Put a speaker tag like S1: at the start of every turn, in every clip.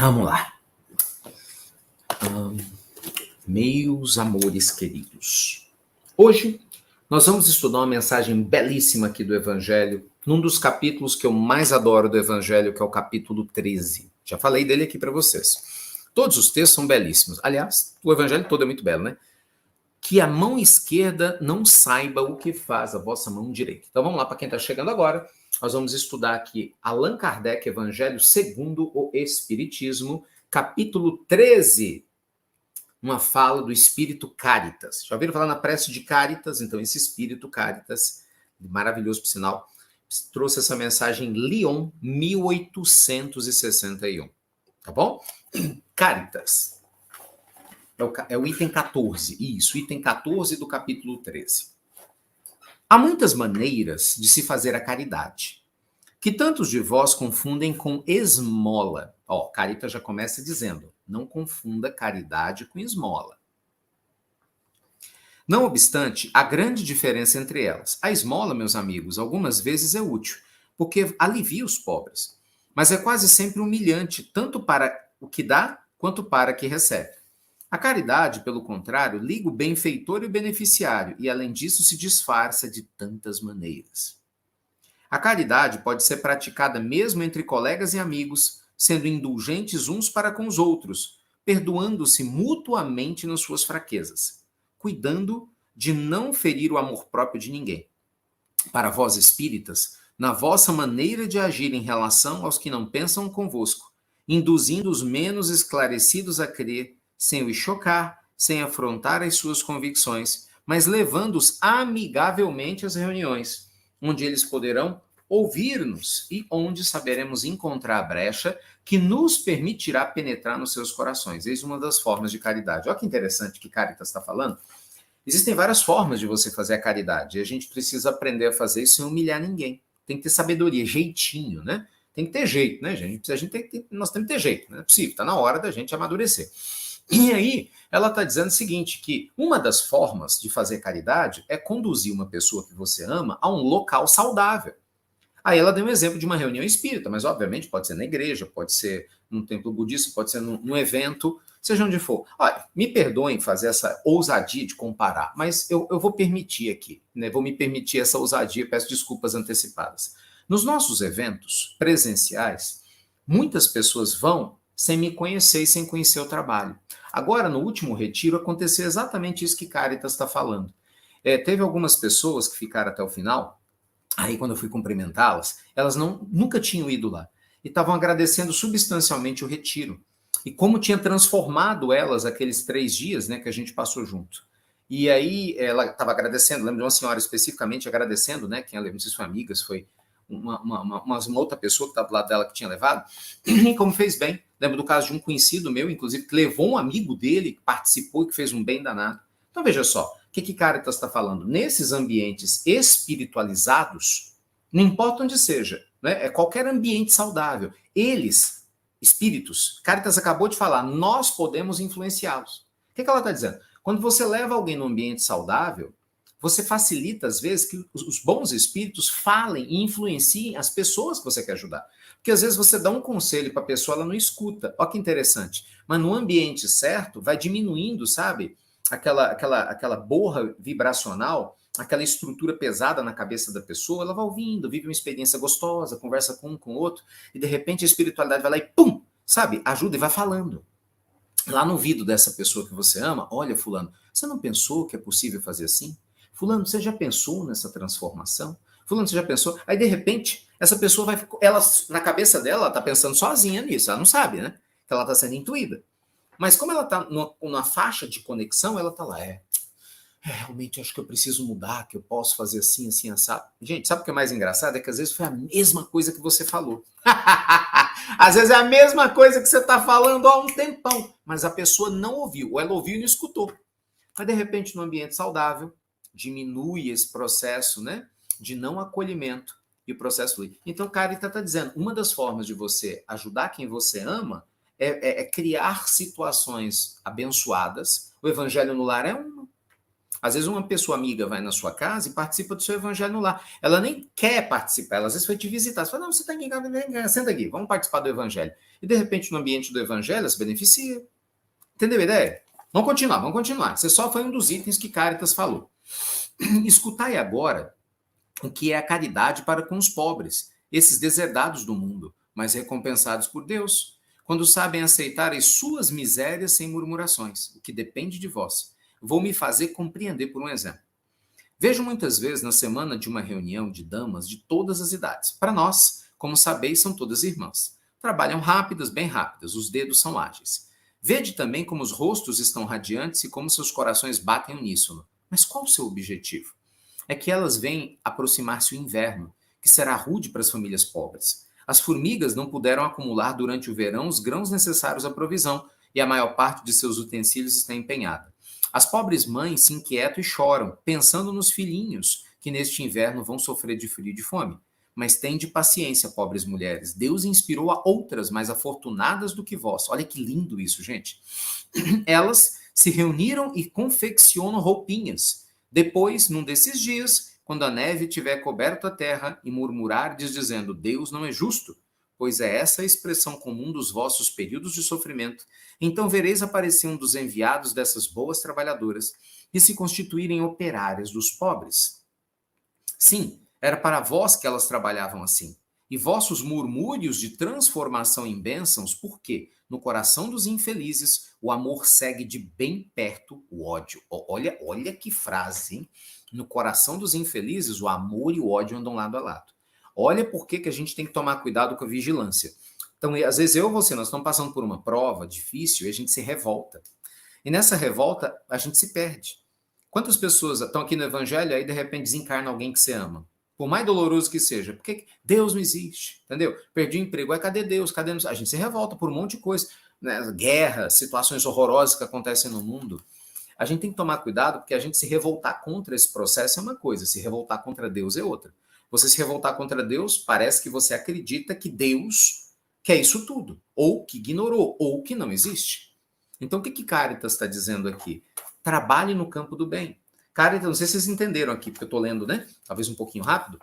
S1: Vamos lá. Meus amores queridos, hoje nós vamos estudar uma mensagem belíssima aqui do Evangelho, num dos capítulos que eu mais adoro do Evangelho, que é o capítulo 13. Já falei dele aqui para vocês. Todos os textos são belíssimos. Aliás, o Evangelho todo é muito belo, né? Que a mão esquerda não saiba o que faz a vossa mão direita. Então vamos lá, para quem está chegando agora, nós vamos estudar aqui Allan Kardec, Evangelho segundo o Espiritismo, capítulo 13, uma fala do Espírito Caritas. Já ouviram falar na prece de Caritas? Então esse Espírito Caritas, maravilhoso por sinal, trouxe essa mensagem em Lyon, 1861. Tá bom? Caritas. É o item 14. Isso, item 14 do capítulo 13. Há muitas maneiras de se fazer a caridade, que tantos de vós confundem com esmola. Caritas já começa dizendo, não confunda caridade com esmola. Não obstante, há grande diferença entre elas. A esmola, meus amigos, algumas vezes é útil, porque alivia os pobres, mas é quase sempre humilhante, tanto para o que dá, quanto para o que recebe. A caridade, pelo contrário, liga o benfeitor e o beneficiário, e além disso se disfarça de tantas maneiras. A caridade pode ser praticada mesmo entre colegas e amigos, sendo indulgentes uns para com os outros, perdoando-se mutuamente nas suas fraquezas, cuidando de não ferir o amor próprio de ninguém. Para vós espíritas, na vossa maneira de agir em relação aos que não pensam convosco, induzindo os menos esclarecidos a crer, sem os chocar, sem afrontar as suas convicções, mas levando-os amigavelmente às reuniões, onde eles poderão ouvir-nos e onde saberemos encontrar a brecha que nos permitirá penetrar nos seus corações. Eis uma das formas de caridade. Olha que interessante que Caritas está falando. Existem várias formas de você fazer a caridade e a gente precisa aprender a fazer isso sem humilhar ninguém. Tem que ter sabedoria, jeitinho, né? Tem que ter jeito, né, gente? Nós temos que ter jeito, não é possível, está na hora da gente amadurecer. E aí, ela está dizendo o seguinte, que uma das formas de fazer caridade é conduzir uma pessoa que você ama a um local saudável. Aí ela deu um exemplo de uma reunião espírita, mas obviamente pode ser na igreja, pode ser num templo budista, pode ser num evento, seja onde for. Olha, me perdoem fazer essa ousadia de comparar, mas eu vou permitir aqui, né? Vou me permitir essa ousadia, peço desculpas antecipadas. Nos nossos eventos presenciais, muitas pessoas vão sem me conhecer e sem conhecer o trabalho. Agora, no último retiro, aconteceu exatamente isso que Caritas está falando. Teve algumas pessoas que ficaram até o final, aí quando eu fui cumprimentá-las, elas nunca tinham ido lá. E estavam agradecendo substancialmente o retiro. E como tinha transformado elas aqueles 3 dias, né, que a gente passou junto. E aí ela estava agradecendo, lembro de uma senhora especificamente agradecendo, né, quem ela, não sei se foi amiga, se foi uma outra pessoa que estava do lado dela que tinha levado, e como fez bem. Lembro do caso de um conhecido meu, inclusive, que levou um amigo dele, que participou e que fez um bem danado. Então, veja só, o que Caritas está falando? Nesses ambientes espiritualizados, não importa onde seja, né? É qualquer ambiente saudável. Eles, espíritos, Caritas acabou de falar, nós podemos influenciá-los. O que ela está dizendo? Quando você leva alguém num ambiente saudável, você facilita, às vezes, que os bons espíritos falem e influenciem as pessoas que você quer ajudar. Porque, às vezes, você dá um conselho para a pessoa, ela não escuta. Olha que interessante. Mas no ambiente certo, vai diminuindo, sabe? Aquela borra vibracional, aquela estrutura pesada na cabeça da pessoa, ela vai ouvindo, vive uma experiência gostosa, conversa com um, com o outro, e, de repente, a espiritualidade vai lá e, pum, sabe? Ajuda e vai falando. Lá no ouvido dessa pessoa que você ama, olha, fulano, você não pensou que é possível fazer assim? Fulano, você já pensou nessa transformação? Fulano, você já pensou? Aí, de repente, essa pessoa vai... Ela, na cabeça dela, ela está pensando sozinha nisso. Ela não sabe, né? Que ela está sendo intuída. Mas como ela está numa faixa de conexão, ela está lá. Realmente, acho que eu preciso mudar, que eu posso fazer assim, assim, assado. Gente, sabe o que é mais engraçado? É que às vezes foi a mesma coisa que você falou. Às vezes é a mesma coisa que você está falando há um tempão, mas a pessoa não ouviu, ou ela ouviu e não escutou. Mas, de repente, no ambiente saudável, diminui esse processo, né, de não acolhimento e o processo flui. Então, Caritas está dizendo, uma das formas de você ajudar quem você ama é criar situações abençoadas. O Evangelho no Lar é uma. Às vezes uma pessoa amiga vai na sua casa e participa do seu evangelho no lar. Ela nem quer participar, ela às vezes foi te visitar. Você fala, não, você está aqui em casa, vem cá, senta aqui, vamos participar do evangelho. E de repente no ambiente do evangelho ela se beneficia. Entendeu a ideia? Vamos continuar, vamos continuar. Você só foi um dos itens que Caritas falou. Escutai agora o que é a caridade para com os pobres, esses deserdados do mundo, mas recompensados por Deus, quando sabem aceitar as suas misérias sem murmurações, o que depende de vós. Vou me fazer compreender por um exemplo. Vejo muitas vezes na semana de uma reunião de damas de todas as idades. Para nós, como sabeis, são todas irmãs. Trabalham rápidas, bem rápidas, os dedos são ágeis. Vede também como os rostos estão radiantes e como seus corações batem uníssono. Mas qual o seu objetivo? É que elas veem aproximar-se o inverno, que será rude para as famílias pobres. As formigas não puderam acumular durante o verão os grãos necessários à provisão, e a maior parte de seus utensílios está empenhada. As pobres mães se inquietam e choram, pensando nos filhinhos, que neste inverno vão sofrer de frio e de fome. Mas tende paciência, pobres mulheres. Deus inspirou a outras mais afortunadas do que vós. Olha que lindo isso, gente. Elas se reuniram e confeccionam roupinhas. Depois, num desses dias, quando a neve tiver coberto a terra e murmurardes dizendo, Deus não é justo, pois é essa a expressão comum dos vossos períodos de sofrimento, então vereis aparecer um dos enviados dessas boas trabalhadoras e se constituírem operárias dos pobres. Sim, era para vós que elas trabalhavam assim. E vossos murmúrios de transformação em bênçãos, por quê? No coração dos infelizes, o amor segue de bem perto o ódio. Olha que frase, hein? No coração dos infelizes, o amor e o ódio andam lado a lado. Olha por que a gente tem que tomar cuidado com a vigilância. Então, às vezes eu e você, nós estamos passando por uma prova difícil e a gente se revolta. E nessa revolta, a gente se perde. Quantas pessoas estão aqui no evangelho e aí de repente desencarna alguém que você ama? Por mais doloroso que seja. Porque Deus não existe, entendeu? Perdi o emprego. Cadê Deus? Cadê? A gente se revolta por um monte de coisa. Né? Guerra, situações horrorosas que acontecem no mundo. A gente tem que tomar cuidado porque a gente se revoltar contra esse processo é uma coisa, se revoltar contra Deus é outra. Você se revoltar contra Deus, parece que você acredita que Deus quer isso tudo, ou que ignorou, ou que não existe. Então, o que Caritas está dizendo aqui? Trabalhe no campo do bem. Caritas, não sei se vocês entenderam aqui, porque eu estou lendo, né? Talvez um pouquinho rápido.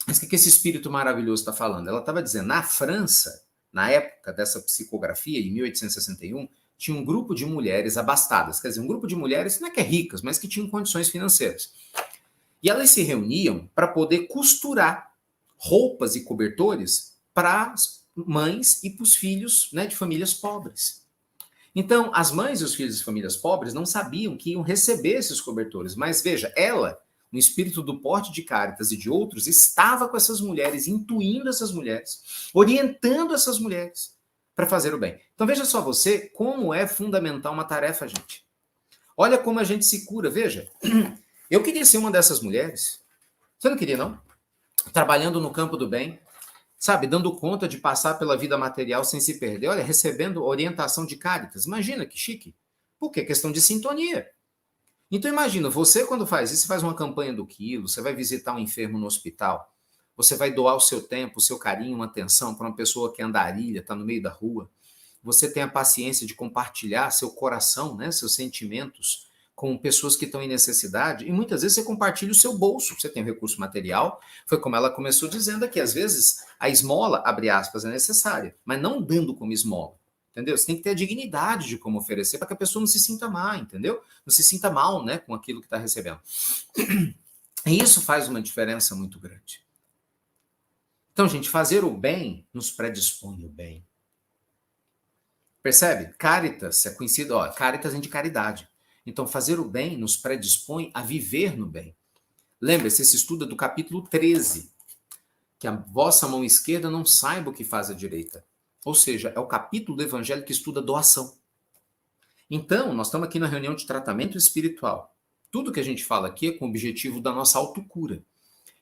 S1: Mas o que esse espírito maravilhoso está falando? Ela estava dizendo, na França, na época dessa psicografia, em 1861, tinha um grupo de mulheres abastadas. Quer dizer, um grupo de mulheres, não é que é ricas, mas que tinham condições financeiras. E elas se reuniam para poder costurar roupas e cobertores para as mães e para os filhos, né, de famílias pobres. Então, as mães e os filhos de famílias pobres não sabiam que iam receber esses cobertores. Mas veja, ela, no espírito do porte de Caritas e de outros, estava com essas mulheres, intuindo essas mulheres, orientando essas mulheres para fazer o bem. Então veja só você como é fundamental uma tarefa, gente. Olha como a gente se cura, veja. Eu queria ser uma dessas mulheres. Você não queria, não? Trabalhando no campo do bem, sabe, dando conta de passar pela vida material sem se perder. Olha, recebendo orientação de Caritas. Imagina que chique. Por quê? Questão de sintonia. Então imagina, você quando faz isso, você faz uma campanha do quilo, você vai visitar um enfermo no hospital, você vai doar o seu tempo, o seu carinho, uma atenção para uma pessoa que é andarilha, está no meio da rua. Você tem a paciência de compartilhar seu coração, né, seus sentimentos com pessoas que estão em necessidade, e muitas vezes você compartilha o seu bolso, você tem recurso material, foi como ela começou dizendo aqui, às vezes a esmola, abre aspas, é necessária, mas não dando como esmola, entendeu? Você tem que ter a dignidade de como oferecer para que a pessoa não se sinta mal, entendeu? Não se sinta mal, né, com aquilo que está recebendo. E isso faz uma diferença muito grande. Então, gente, fazer o bem nos predispõe ao bem. Percebe? Caritas é conhecido, Caritas vem de caridade. Então, fazer o bem nos predispõe a viver no bem. Lembre-se, esse estudo é do capítulo 13, que a vossa mão esquerda não saiba o que faz a direita. Ou seja, é o capítulo do evangelho que estuda doação. Então, nós estamos aqui na reunião de tratamento espiritual. Tudo que a gente fala aqui é com o objetivo da nossa autocura.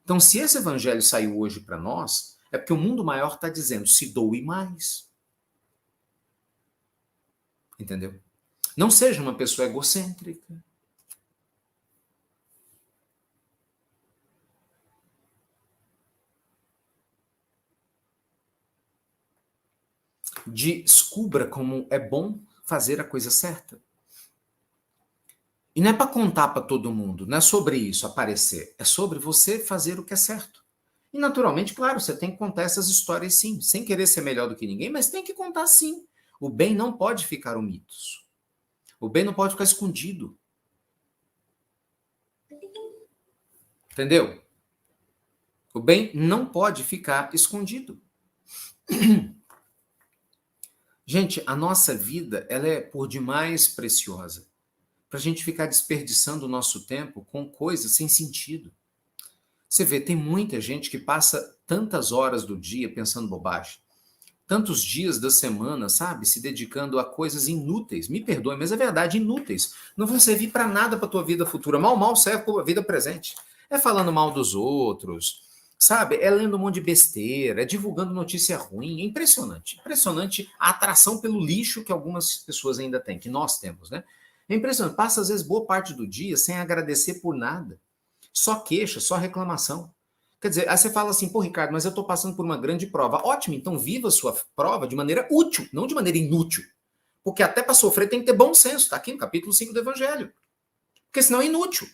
S1: Então, se esse evangelho saiu hoje para nós, é porque o mundo maior está dizendo, se doe mais. Entendeu? Não seja uma pessoa egocêntrica. Descubra como é bom fazer a coisa certa. E não é para contar para todo mundo, não é sobre isso aparecer, é sobre você fazer o que é certo. E naturalmente, claro, você tem que contar essas histórias sim, sem querer ser melhor do que ninguém, mas tem que contar sim. O bem não pode ficar omitos. O bem não pode ficar escondido. Entendeu? O bem não pode ficar escondido. Gente, a nossa vida, ela é por demais preciosa para a gente ficar desperdiçando o nosso tempo com coisas sem sentido. Você vê, tem muita gente que passa tantas horas do dia pensando bobagem, tantos dias da semana, sabe, se dedicando a coisas inúteis. Me perdoe, mas é verdade, inúteis. Não vão servir para nada para tua vida futura. Mal serve para a vida presente. É falando mal dos outros, sabe? É lendo um monte de besteira, é divulgando notícia ruim. É impressionante. Impressionante a atração pelo lixo que algumas pessoas ainda têm, que nós temos, né? É impressionante. Passa, às vezes, boa parte do dia sem agradecer por nada. Só queixa, só reclamação. Quer dizer, aí você fala assim, pô, Ricardo, mas eu estou passando por uma grande prova. Ótimo, então viva a sua prova de maneira útil, não de maneira inútil. Porque até para sofrer tem que ter bom senso, está aqui no capítulo 5 do Evangelho. Porque senão é inútil.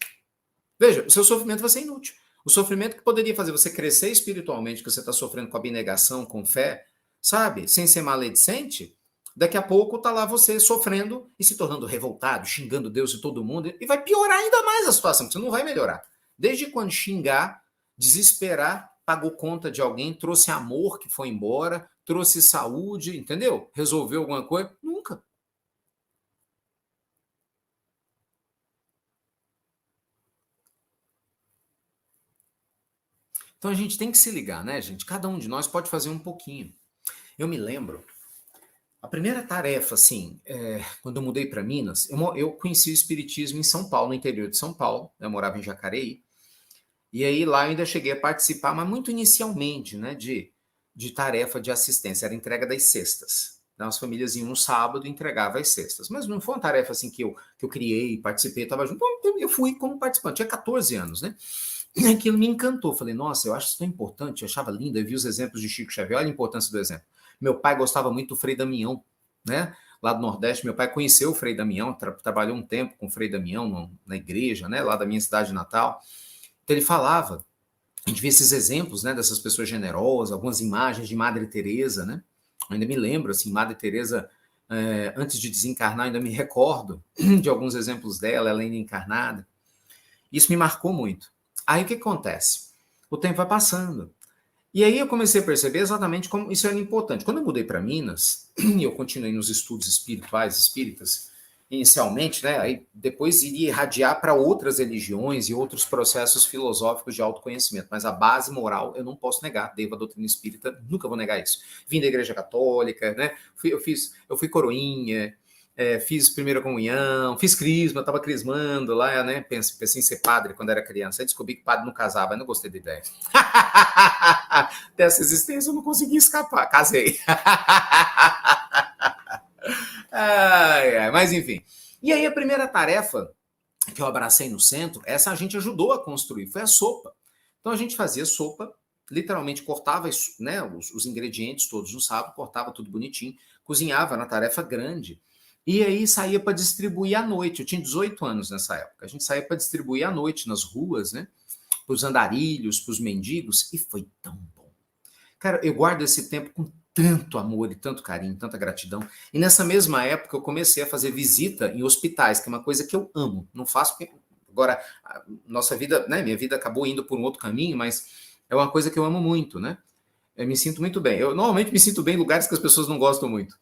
S1: Veja, o seu sofrimento vai ser inútil. O sofrimento que poderia fazer você crescer espiritualmente, que você está sofrendo com abnegação, com fé, sabe, sem ser maledicente, daqui a pouco está lá você sofrendo e se tornando revoltado, xingando Deus e todo mundo, e vai piorar ainda mais a situação, porque você não vai melhorar. Desde quando xingar, desesperar, pagou conta de alguém, trouxe amor que foi embora, trouxe saúde, entendeu? Resolveu alguma coisa? Nunca. Então a gente tem que se ligar, né, gente? Cada um de nós pode fazer um pouquinho. Eu me lembro, a primeira tarefa, assim, quando eu mudei para Minas, eu conheci o Espiritismo em São Paulo, no interior de São Paulo, eu morava em Jacareí, e aí lá eu ainda cheguei a participar, mas muito inicialmente, né, de tarefa de assistência, era entrega das cestas. Então, as famílias iam no sábado e entregavam as cestas. Mas não foi uma tarefa assim que eu criei, participei, estava junto. Eu fui como participante, tinha 14 anos, né? E aquilo me encantou. Falei, nossa, eu acho isso tão importante, eu achava lindo. Eu vi os exemplos de Chico Xavier, olha a importância do exemplo. Meu pai gostava muito do Frei Damião, né? Lá do Nordeste, meu pai conheceu o Frei Damião, trabalhou um tempo com o Frei Damião na igreja, né? Lá da minha cidade natal. Então ele falava, a gente vê esses exemplos, né, dessas pessoas generosas, algumas imagens de Madre Teresa, né? Eu ainda me lembro, assim, Madre Teresa, antes de desencarnar, ainda me recordo de alguns exemplos dela, ela ainda encarnada. Isso me marcou muito. Aí o que acontece? O tempo vai passando. E aí eu comecei a perceber exatamente como isso era importante. Quando eu mudei para Minas, e eu continuei nos estudos espirituais, espíritas, inicialmente, né, aí depois iria irradiar para outras religiões e outros processos filosóficos de autoconhecimento, mas a base moral eu não posso negar, devo a doutrina espírita, nunca vou negar isso. Vim da igreja católica, né, eu fui coroinha, fiz primeira comunhão, fiz crisma, estava crismando lá, né? Pensei em ser padre quando era criança. Aí descobri que padre não casava, aí não gostei da ideia. Dessa existência eu não consegui escapar, casei. Mas enfim. E aí a primeira tarefa que eu abracei no centro, essa a gente ajudou a construir, foi a sopa. Então a gente fazia sopa, literalmente cortava, né, os ingredientes todos no sábado, cortava tudo bonitinho, cozinhava na tarefa grande. E aí saía para distribuir à noite. Eu tinha 18 anos nessa época. A gente saía para distribuir à noite nas ruas, né? Para os andarilhos, para os mendigos, e foi tão bom. Cara, eu guardo esse tempo com tanto amor e tanto carinho, tanta gratidão. E nessa mesma época eu comecei a fazer visita em hospitais, que é uma coisa que eu amo. Não faço porque agora nossa vida, né? Minha vida acabou indo por um outro caminho, mas é uma coisa que eu amo muito, né? Eu me sinto muito bem. Eu normalmente me sinto bem em lugares que as pessoas não gostam muito.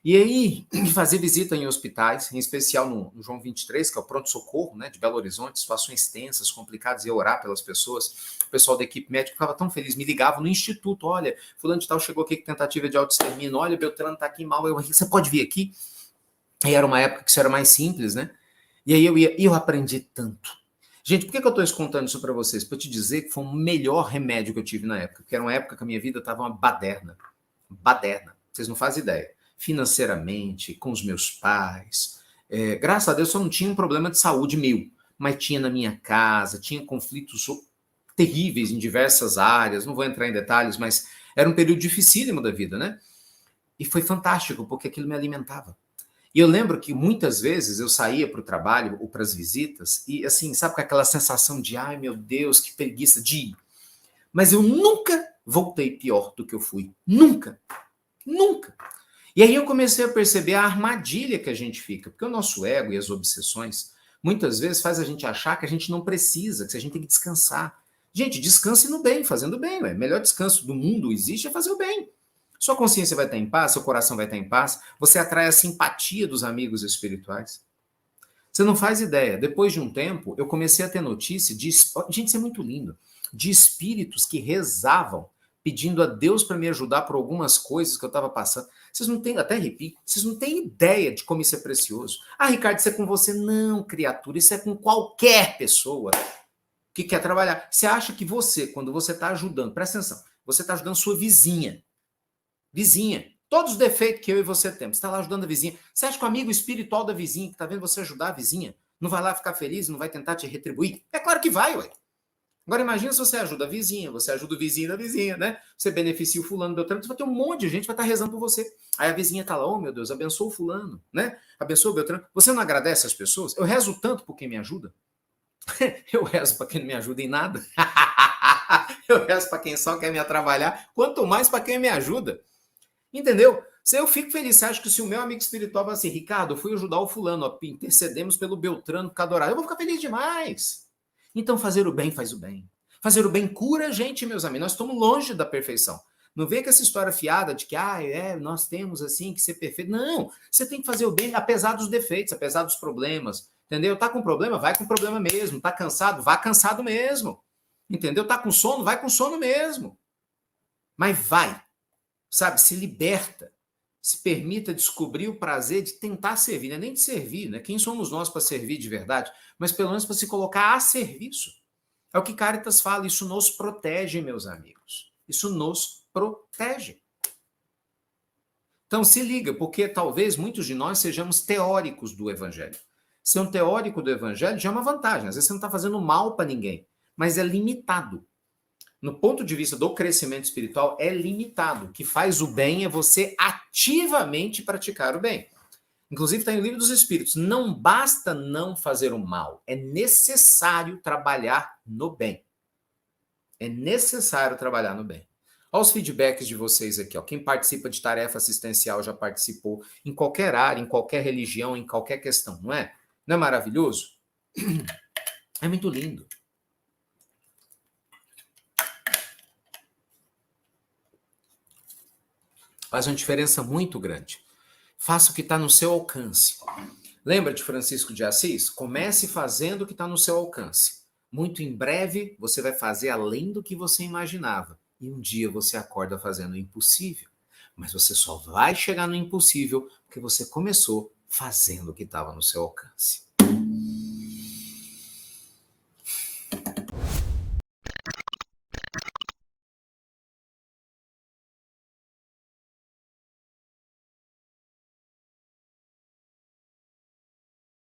S1: E aí, fazer visita em hospitais, em especial no João 23, que é o pronto-socorro, né, de Belo Horizonte, situações tensas, complicadas, e orar pelas pessoas. O pessoal da equipe médica ficava tão feliz, me ligava no instituto, olha, fulano de tal chegou aqui com tentativa de autoextermínio, olha, Beltrano tá aqui mal, você pode vir aqui? E era uma época que isso era mais simples, né? E aí eu ia, e eu aprendi tanto. Gente, por que eu estou contando isso para vocês? Para te dizer que foi o melhor remédio que eu tive na época, porque era uma época que a minha vida estava uma baderna. Baderna. Vocês não fazem ideia. Financeiramente, com os meus pais. Graças a Deus, só não tinha um problema de saúde meu, mas tinha na minha casa, tinha conflitos terríveis em diversas áreas, não vou entrar em detalhes, mas era um período dificílimo da vida, né? E foi fantástico, porque aquilo me alimentava. E eu lembro que muitas vezes eu saía para o trabalho ou para as visitas e, assim, sabe, com aquela sensação de, ai meu Deus, que preguiça de ir. Mas eu nunca voltei pior do que eu fui. Nunca. Nunca. E aí eu comecei a perceber a armadilha que a gente fica, porque o nosso ego e as obsessões muitas vezes faz a gente achar que a gente não precisa, que a gente tem que descansar. Gente, descanse no bem, fazendo bem. O melhor descanso do mundo existe é fazer o bem. Sua consciência vai estar em paz, seu coração vai estar em paz, você atrai a simpatia dos amigos espirituais. Você não faz ideia. Depois de um tempo, eu comecei a ter notícia de. Gente, isso é muito lindo. De espíritos que rezavam, pedindo a Deus para me ajudar por algumas coisas que eu estava passando. Vocês não têm, até repito, vocês não têm ideia de como isso é precioso. Ah, Ricardo, isso é com você? Não, criatura, isso é com qualquer pessoa que quer trabalhar. Você acha que você, quando você está ajudando, presta atenção, você está ajudando sua vizinha. Vizinha. Todos os defeitos que eu e você temos. Você está lá ajudando a vizinha. Você acha que o amigo espiritual da vizinha, que está vendo você ajudar a vizinha, não vai lá ficar feliz, não vai tentar te retribuir? É claro que vai, ué. Agora imagina se você ajuda a vizinha, você ajuda o vizinho da vizinha, né? Você beneficia o fulano, Beltrano, você vai ter um monte de gente que vai estar rezando por você. Aí a vizinha está lá, oh meu Deus, abençoa o fulano, né? Abençoa o Beltrano. Você não agradece as pessoas? Eu rezo tanto por quem me ajuda. Eu rezo para quem não me ajuda em nada. Eu rezo para quem só quer me atrapalhar, quanto mais para quem me ajuda. Entendeu? Se eu fico feliz, você acha que se o meu amigo espiritual vai assim, Ricardo, eu fui ajudar o fulano, ó, intercedemos pelo Beltrano, Cadorado, eu vou ficar feliz demais. Então fazer o bem faz o bem. Fazer o bem cura a gente, meus amigos. Nós estamos longe da perfeição. Não vem com essa história fiada de que nós temos assim que ser perfeito. Não, você tem que fazer o bem apesar dos defeitos, apesar dos problemas. Entendeu? Tá com problema? Vai com problema mesmo. Tá cansado? Vá cansado mesmo. Entendeu? Tá com sono? Vai com sono mesmo. Mas vai. Sabe, se liberta, se permita descobrir o prazer de tentar servir, não é nem de servir, né? Quem somos nós para servir de verdade? Mas pelo menos para se colocar a serviço. É o que Caritas fala, isso nos protege, meus amigos. Isso nos protege. Então se liga, porque talvez muitos de nós sejamos teóricos do evangelho. Ser um teórico do evangelho já é uma vantagem, às vezes você não está fazendo mal para ninguém, mas é limitado. No ponto de vista do crescimento espiritual, é limitado. O que faz o bem é você ativamente praticar o bem. Inclusive está em Livro dos Espíritos. Não basta não fazer o mal. É necessário trabalhar no bem. É necessário trabalhar no bem. Olha os feedbacks de vocês aqui. Ó. Quem participa de tarefa assistencial já participou em qualquer área, em qualquer religião, em qualquer questão, não é? Não é maravilhoso? É muito lindo. Faz uma diferença muito grande. Faça o que está no seu alcance. Lembra de Francisco de Assis? Comece fazendo o que está no seu alcance. Muito em breve, você vai fazer além do que você imaginava. E um dia você acorda fazendo o impossível. Mas você só vai chegar no impossível porque você começou fazendo o que estava no seu alcance.